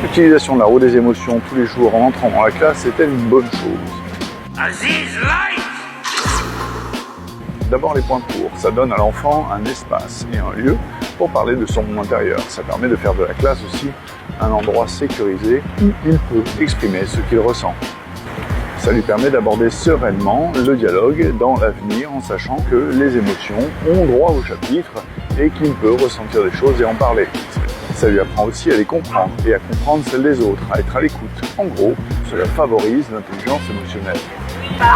l'utilisation de la roue des émotions tous les jours en entrant dans la classe est-elle une bonne chose? D'abord les points courts, ça donne à l'enfant un espace et un lieu pour parler de son monde intérieur. Ça permet de faire de la classe aussi un endroit sécurisé où il peut exprimer ce qu'il ressent. Ça lui permet d'aborder sereinement le dialogue dans l'avenir en sachant que les émotions ont droit au chapitre et qu'il peut ressentir des choses et en parler. Ça lui apprend aussi à les comprendre et à comprendre celles des autres, à être à l'écoute. En gros, cela favorise l'intelligence émotionnelle.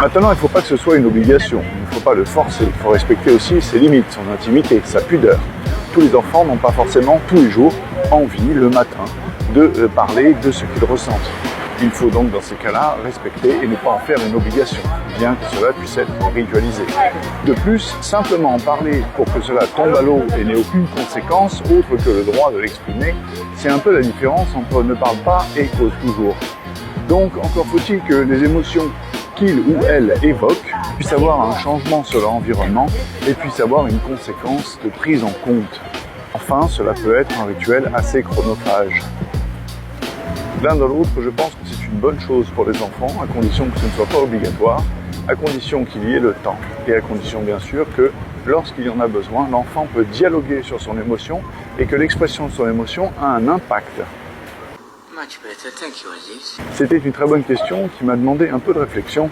Maintenant, il ne faut pas que ce soit une obligation, il ne faut pas le forcer, il faut respecter aussi ses limites, son intimité, sa pudeur. Tous les enfants n'ont pas forcément tous les jours envie, le matin, de parler de ce qu'ils ressentent. Il faut donc dans ces cas-là respecter et ne pas en faire une obligation, bien que cela puisse être ritualisé. De plus, simplement en parler pour que cela tombe à l'eau et n'ait aucune conséquence autre que le droit de l'exprimer, c'est un peu la différence entre ne parle pas et cause toujours. Donc encore faut-il que les émotions qu'il ou elle évoque puissent avoir un changement sur leur environnement et puissent avoir une conséquence de prise en compte. Enfin, cela peut être un rituel assez chronophage. L'un dans l'autre, je pense que c'est une bonne chose pour les enfants, à condition que ce ne soit pas obligatoire, à condition qu'il y ait le temps, et à condition bien sûr que lorsqu'il y en a besoin, l'enfant peut dialoguer sur son émotion et que l'expression de son émotion a un impact. C'était une très bonne question qui m'a demandé un peu de réflexion.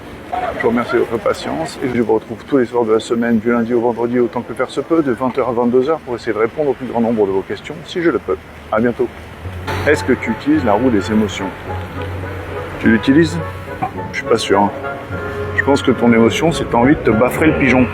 Je vous remercie de votre patience et je vous retrouve tous les soirs de la semaine, du lundi au vendredi, autant que faire se peut, de 20h à 22h pour essayer de répondre au plus grand nombre de vos questions, si je le peux. À bientôt. Est-ce que tu utilises la roue des émotions? Tu l'utilises? Je suis pas sûr. Je pense que ton émotion, c'est envie de te baffrer le pigeon.